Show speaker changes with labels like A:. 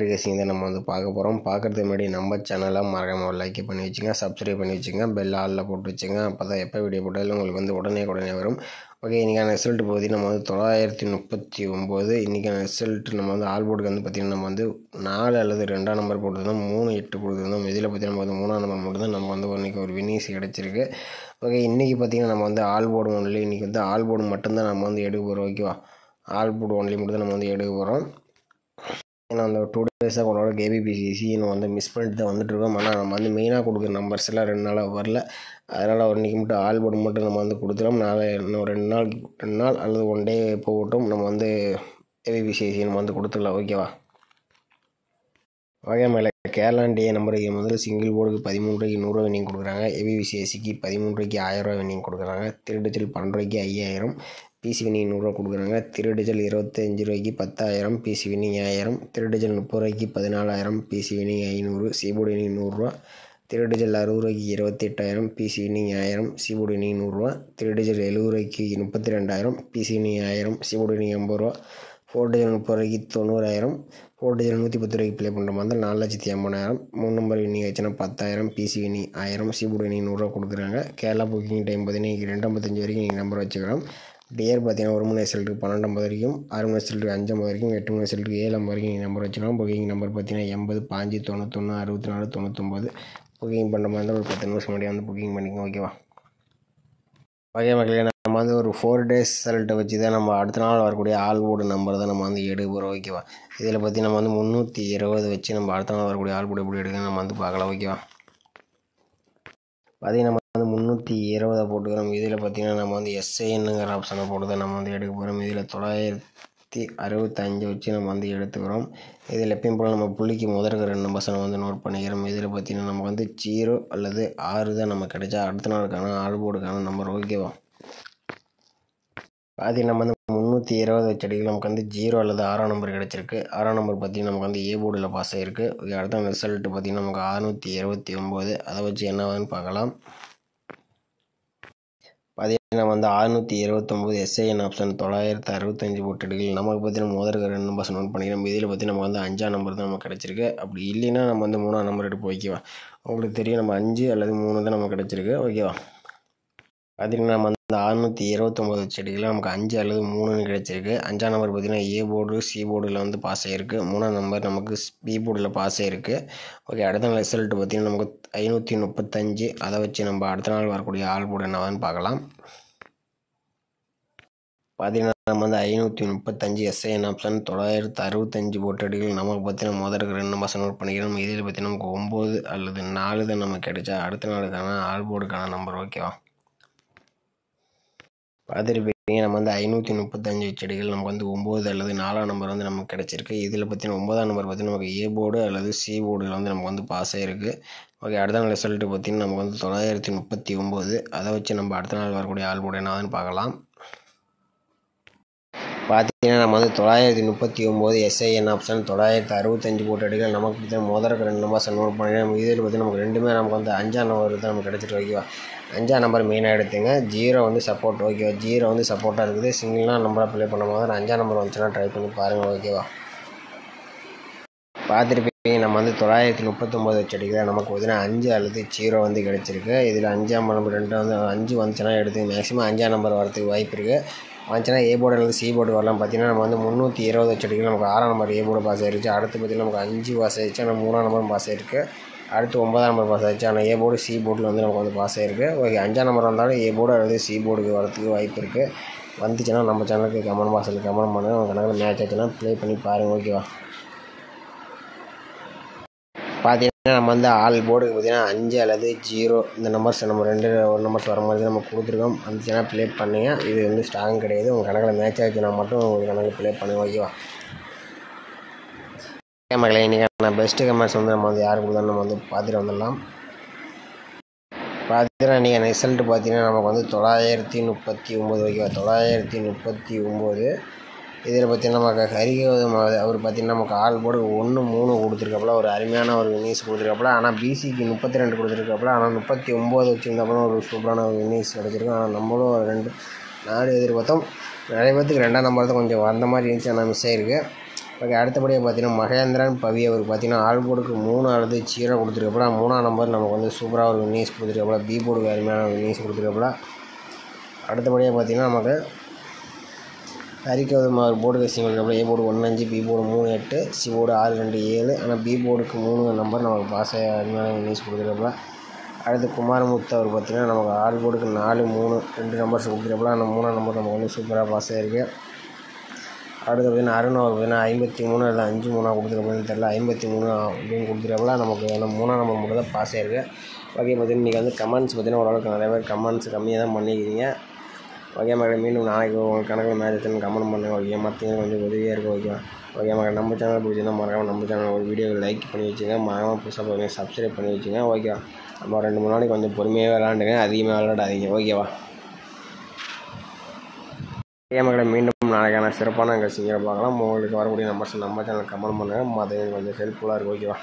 A: கேசிங் தான் நம்ம வந்து பார்க்க போகிறோம். பார்க்குறதுக்கு முன்னாடி நம்ம சேனலை மறக்காம லைக் பண்ணி வச்சுங்க, சப்ஸ்கிரைப் பண்ணி வச்சுங்க, பெல் ஆலில் போட்டு வச்சுங்க. அப்போ தான் எப்போ வீடியோ போட்டாலும் உங்களுக்கு வந்து உடனே வரும். ஓகே, இன்றைக்கான ரிசல்ட் பகுதி நம்ம வந்து 939. இன்றைக்கான ரிசல்ட் நம்ம வந்து ஆல்போர்டுக்கு வந்து பார்த்திங்கன்னா நம்ம வந்து 4 அல்லது 2ஆம் நம்பர் போட்டுருந்தோம், 3 8 கொடுத்துருந்தோம். இதில் பார்த்திங்கன்னா நம்ம வந்து 3ஆம் நம்பர் மட்டும் தான் நம்ம வந்து இன்றைக்கி ஒரு வின்னிங்ஸ் கிடச்சிருக்கு. ஓகே, இன்றைக்கி பார்த்திங்கன்னா நம்ம வந்து ஆல்போர்டு ஒன்லி, இன்றைக்கி வந்து ஆல்போர்டு மட்டும்தான் நம்ம வந்து எடுக்க போகிறோம். ஓகேவா, ஆல்போர்டு ஒன்லி மட்டும் தான் நம்ம வந்து எடுக்க போகிறோம். ஏன்னா அந்த 2 டேஸாக உங்களோட KBPCC நம்ம வந்து மிஸ் பண்ணிட்டு தான் வந்துட்டுருக்கோம். ஆனால் நம்ம வந்து மெயினாக கொடுக்குற நம்பர்ஸ் எல்லாம் 2 நாளாக வரல. அதனால் ஒரு இன்றைக்கி மட்டும் ஆல்போர்டு மட்டும் நம்ம வந்து கொடுத்துறோம். நாளை இன்னும் 2 நாள் அல்லது 1 டே போகட்டும், நம்ம வந்து KBPCC நம்ம வந்து கொடுத்துடலாம். ஓகேவா, வகை மேலே கேரளா டே நம்பருக்கு முதல்ல சிங்கிள் போர்டுக்கு 13 ரூபாய்க்கு 100 ரூபா வினிங் கொடுக்குறாங்க. ABCSக்கு 13 ரூபாய்க்கு 1000 ரூபா வினிங் கொடுக்குறாங்க. திருடிச்சல் 12 ரூபாய்க்கு 5000, பிசி வினிங் 100 ரூபா கொடுக்குறாங்க. திருடிச்சல் 25 ரூபாய்க்கு 10,000, பிசி வினிங் 1000. திருடிச்சல் 30 ரூபாய்க்கு 14,000, பிசி வினிங் 500, சிபோர்டு வினிங் 100 ரூபா. திருடிச்சல் 60 ரூபாய்க்கு 28,000, பிசி வினிங் 1000, சிபோர்டு வினிங் 100 ரூபா. திருடிச்சல் 70 ரூபாய்க்கு 32,000, பிசி வினிங் 1000, சிபோர்டு வினிங் 80 ரூபா. 4 டிஜில் 30 ரூபாய்க்கு 90,000, 4 டிஜில் 110 ரூபாய்க்கு ப்ளே பண்ணுற மாதிரி 4,80,000. 3 நம்பர் வினிங் ஆச்சுன்னா 10,000, பிசி வினிங் 1000, சிபோர்டு வினிங் 100 ரூபா கொடுக்குறாங்க. கேரளா புக்கிங் டைம் பார்த்தீங்கன்னா 2:55 வரைக்கும் நீங்கள் நம்பர் வச்சுக்கலாம். டியர் பார்த்தீங்கன்னா 1 மணி ரிசல்ட்டுக்கு 12:50 வரைக்கும், 6 மணி ரிசல்ட்டுக்கு 5:50 வரைக்கும், 8 மணி ரிசல்ட்டுக்கு 7:50 வரைக்கும் நீங்கள் நம்பர் வச்சுக்கலாம். புக்கிங் நம்பர் பார்த்தீங்கன்னா 80 5 91 64 99. புக்கிங் பண்ணுற மாதிரி இருந்தால் ஒரு 10 நிமிஷம் முன்னாடி வந்து புக்கிங் பண்ணிக்கோங்க. ஓகேவா, ஓகே மக்களே, நம்ம வந்து ஒரு 4 டேஸ் ரிசல்ட்டை வச்சு தான் நம்ம அடுத்த நாள் வரக்கூடிய ஆல்போர்டு நம்பர் தான் நம்ம வந்து எடுக்க போகிறோம். ஓகேவா, இதில் பற்றி நம்ம வந்து 320 வச்சு நம்ம அடுத்த நாள் வரக்கூடிய ஆல்போர்டு எப்படி எடுக்க நம்ம வந்து பார்க்கலாம். ஓகேவா, பார்த்தீங்கன்னா நம்ம வந்து 320 போட்டுக்கிறோம். இதில் பார்த்திங்கன்னா நம்ம வந்து SINங்கிற ஆப்ஷனை போட்டு தான் நம்ம வந்து எடுக்க போகிறோம். இதில் 965 வச்சு நம்ம வந்து எடுத்துக்கிறோம். இதில் எப்பயும் போல் நம்ம புள்ளிக்கு முதல்ல 2 நம்பர்ஸை வந்து நோட் பண்ணிக்கிறோம். இதில் பார்த்திங்கன்னா நமக்கு வந்து 0 அல்லது 6 தான் நம்ம கிடைச்சா அடுத்த நாளுக்கான ஆல்போர்டுக்கான நம்பர். ஓகேவா, பார்த்தீங்கன்னா நம்ம வந்து 320 வச்சு அடிக்கல, நமக்கு வந்து 0 அல்லது 6ஆம் நம்பர் கிடச்சிருக்கு. 6ஆம் நம்பர் பார்த்திங்கன்னா நமக்கு வந்து A போர்டில் பாஸ் ஆகிருக்கு. அடுத்த ரிசல்ட்டு பார்த்திங்கன்னா நமக்கு 629. அதை வச்சு என்ன ஆகுதுன்னு பார்க்கலாம். பார்த்தீங்கன்னா வந்து 629 SIN ஆப்ஷன் 965 போட்டு எடுக்கல. நமக்கு பார்த்தீங்கன்னா முதல்ல 2 நம்பர்ஸ் நோட் பண்ணிக்கிறோம். இதில் பார்த்தீங்கன்னா நம்ம வந்து 5ஆம் நம்பர் தான் நமக்கு கிடச்சிருக்கு. அப்படி இல்லைன்னா நம்ம வந்து 3ஆம் நம்பர் எடுப்போம். ஓகேவா, உங்களுக்கு தெரியும் நம்ம 5 அல்லது 3 தான் நமக்கு கிடச்சிருக்கு. ஓகேவா, பார்த்தீங்கன்னா நம்ம வந்து 629 வச்சு எடுக்கலாம், நமக்கு 5 அல்லது 3ன்னு கிடச்சிருக்கு. 5ஆம் நம்பர் பார்த்திங்கன்னா A போர்டு C போர்டில் வந்து பாஸ் ஆகிருக்கு. 3ஆம் நம்பர் நமக்கு B போர்டில் பாஸ் ஆகிருக்கு. ஓகே, அடுத்த நாள் ரிசல்ட்டு பார்த்திங்கன்னா நமக்கு 535. அதை வச்சு நம்ம அடுத்த நாள் வரக்கூடிய ஆல்போர்டு என்னவான்னு பார்க்கலாம். பார்த்திங்கன்னா நம்ம வந்து 535 SIN ஆப்ஷன் 965 போட்டு எடுக்கலாம். நமக்கு பார்த்திங்கன்னா முதல்ல 2 நம்பர்ஸ் நோட் பண்ணிக்கிறோம். இதில் பார்த்திங்கன்னா நமக்கு 9 அல்லது 4 தான் நமக்கு கிடைச்சா அடுத்த நாளுக்கான ஆல்போர்டுக்கான நம்பர். ஓகேவா, பார்த்துருப்பீங்க நம்ம வந்து 535 வச்சு அடிக்கல, நமக்கு வந்து 9 அல்லது 4ஆம் நம்பர் வந்து நமக்கு கிடச்சிருக்கு. இதில் பார்த்தீங்கன்னா 9ஆம் நம்பர் பார்த்தீங்கன்னா நமக்கு A போர்டு அல்லது C போர்டில் வந்து நமக்கு வந்து பாஸ் ஆகிருக்கு. ஓகே, அடுத்த நாள் ரிசல்ட்டு பார்த்திங்கன்னா நமக்கு வந்து 939. அதை வச்சு நம்ம அடுத்த நாள் வரக்கூடிய ஆல்போர்டு என்னதுன்னு பார்க்கலாம். பார்த்தீங்கன்னா நம்ம வந்து 939 SIN ஆப்ஷன் 965 போட்டு எடுக்கலாம். நமக்கு பார்த்தீங்கன்னா முதல்ல 2 நம்பர்ஸ் நோட் பண்ணிக்கலாம். இதில் பார்த்தீங்கன்னா நமக்கு ரெண்டுமே நமக்கு வந்து 5ஆம் நம்பர் தான் நமக்கு கிடச்சிட்டு. ஓகேவா, 5ஆம் நம்பர் மெயினாக எடுத்துங்க. 0 வந்து சப்போர்ட். ஓகேவா, 0 வந்து சப்போர்ட்டாக இருக்குது. சிங்கிளாக நம்பராக ப்ளே பண்ணும் போது 5ஆம் நம்பர் வந்துச்சுன்னா ட்ரை பண்ணி பாருங்கள். ஓகேவா, பார்த்துருப்பீங்க நம்ம வந்து 939 வச்சு அடிக்கலாம். நமக்கு பார்த்தீங்கன்னா 5 அல்லது 0 வந்து கிடச்சிருக்கு. இதில் 5ஆம் நம்பர் 2 வந்து 5 வந்துச்சுன்னா எடுத்து மேக்ஸிமம் 5ஆம் நம்பர் வரதுக்கு வாய்ப்பு இருக்குது. வந்துச்சுன்னா A போர்டு அல்லது C போர்டு வரலாம். பார்த்தீங்கன்னா நம்ம வந்து 320 வச்சு அடிக்கலாம். நமக்கு 6ஆம் நம்பர் A போர்டு பாஸ் ஆகிருச்சு. அடுத்து பார்த்திங்கன்னா நமக்கு 5 பாஸ் ஆகிடுச்சு, ஆனால் 3ஆம் நம்பரும் பாஸ் ஆகிருக்கு. அடுத்து 9ஆம் நம்பர் பாஸ் ஆகிடுச்சு, ஆனால் A போர்டு C போர்டில் வந்து நமக்கு வந்து பாஸ் ஆகிருக்கு. ஓகே, 5ஆம் நம்பர் வந்தாலும் A போர்டு அல்லது C போர்டுக்கு வரதுக்கு வாய்ப்பு இருக்குது. வந்துச்சுன்னா நம்ம சேனலுக்கு கமெண்ட் பாக்ஸில் கமெண்ட் பண்ணுங்கள். உங்கள் கணக்கில் மேட்ச் ஆச்சுன்னா ப்ளே பண்ணி பாருங்கள். ஓகேவா, பார்த்தீங்கன்னா நம்ம வந்து ஆல் போர்டுக்கு பார்த்தீங்கன்னா 5 அல்லது 0 இந்த நம்பர்ஸ் நம்ம 2 நம்பர்ஸ் வர மாதிரி நம்ம கொடுத்துருக்கோம். வந்துச்சுன்னா ப்ளே பண்ணுங்க. இது வந்து ஸ்ட்ராங் கிடையாது. உங்கள் கணக்கில் மேட்ச் ஆச்சுன்னா மட்டும் உங்கள் கணக்கில் ப்ளே பண்ணுங்க. ஓகேவா, மக்களே, இன்றைக்கி நான் பெஸ்ட்டு கமெண்ட்ஸ் வந்து நம்ம வந்து யாருக்கு கொடுத்தா நம்ம வந்து பார்த்துட்டு வந்துடலாம். பார்த்தீங்கன்னா நீங்கள் ரிசல்ட்டு பார்த்தீங்கன்னா நமக்கு வந்து 939. ஓகேவா, 939. இதில் பார்த்திங்கன்னா நமக்கு ஹரிகௌதம் அவர் பார்த்திங்கன்னா நமக்கு ஆல்போர்டு 1 3 கொடுத்துருக்காப்புல, ஒரு அருமையான ஒரு வின்னிங்ஸ் கொடுத்துருக்காப்புல. ஆனால் பிசிக்கு 32 கொடுத்துருக்காப்புல, ஆனால் 39 வச்சுருந்தாப்புல ஒரு சூப்பரான ஒரு வின்னிங்ஸ் கிடச்சிருக்கும். ஆனால் நம்மளும் 2 4 எதிர்பார்த்தோம். நிறைய பேர்த்துக்கு 2ஆம் நம்பர் தான் கொஞ்சம் வந்த மாதிரி இருந்துச்சு, ஆனால் மிஸ் ஆகிருக்கு. ஓகே. அடுத்தபடியாக பார்த்தீங்கன்னா மகேந்திரன் பவி அவர் பார்த்தீங்கன்னா ஆல் போர்டுக்கு 3 அல்லது 0 கொடுத்துருக்கப்பல 3ஆம் நம்பர் நமக்கு வந்து சூப்பராக ஒரு வின்னிங்ஸ் கொடுத்துருக்கப்பல பி போர்டுக்கு அருமையான வின்னிங்ஸ் கொடுத்துருக்கப்பல. அடுத்தபடியாக பார்த்தீங்கன்னா நமக்கு ஹரிகௌதம் அவர் போர்டு கசிங் கொடுக்குறப்பல A board 1-5, B board 3-8, C board 6-2-7. ஆனால் பி போர்டுக்கு 3 நம்பர் நமக்கு பாஸ் அருமையான வின்னிங்ஸ் கொடுத்துருக்கப்பல. அடுத்து குமாரமுத்து அவர் பார்த்தீங்கன்னா நமக்கு ஆல் போர்டுக்கு 4-3 2 நம்பர்ஸ் கொடுத்துருக்கப்பல. ஆனால் 3ஆம் நம்பர் நமக்கு வந்து சூப்பராக பாஸ் ஆகிருக்கு. அடுத்து பார்த்தீங்கன்னா அருண் அவர் பார்த்தீங்கன்னா 53 இல்லை 5-3 கொடுத்துருக்கப்பலன்னு தெரியல 53 அப்படின்னு கொடுத்துருக்கப்பல நமக்கு அந்த 3ஆம் நம்பர் மட்டும் தான் பாஸ் ஆகிருக்கு. ஓகே. பார்த்தீங்கன்னா இன்றைக்கி வந்து கமெண்ட்ஸ் பார்த்தீங்கன்னா ஓரளவுக்கு நிறைய பேர் கமெண்ட்ஸ் கம்மியாக தான் பண்ணிக்கிறீங்க. ஓகே மக்களை, மீண்டும் நாளைக்கு உங்களுக்கு கணக்கில் மேட்ச் எடுத்துன்னு கமெண்ட் பண்ணுங்கள். ஓகே. மற்றவங்க கொஞ்சம் உதவியாக இருக்கும். ஓகே. ஓகே மக்களை, நம்ம சேனல் பிடிச்சிருந்தா மறக்காமல் நம்ம சேனல் ஒரு வீடியோ லைக் பண்ணி வச்சுங்க. மறக்காமல் புதுசாக போய் சப்ஸ்கிரைப் பண்ணி வச்சுங்க. ஓகேவா. நம்ம 2-3 நாளைக்கு கொஞ்சம் பொறுமையாக விளாண்டுங்க, அதிகமாக விளையாடாதீங்க. ஓகேவா. ஓகே மக்களை, மீண்டும் நாளைக்கான சிறப்பான நிகழ்ச்சிகளை பார்க்கலாம். உங்களுக்கு வரக்கூடிய நம்பர்ஸ் நம்ம சேனல் கமெண்ட் பண்ணுங்கள். மற்ற கொஞ்சம் ஹெல்ப்ஃபுல்லாக இருக்கும். ஓகேவா.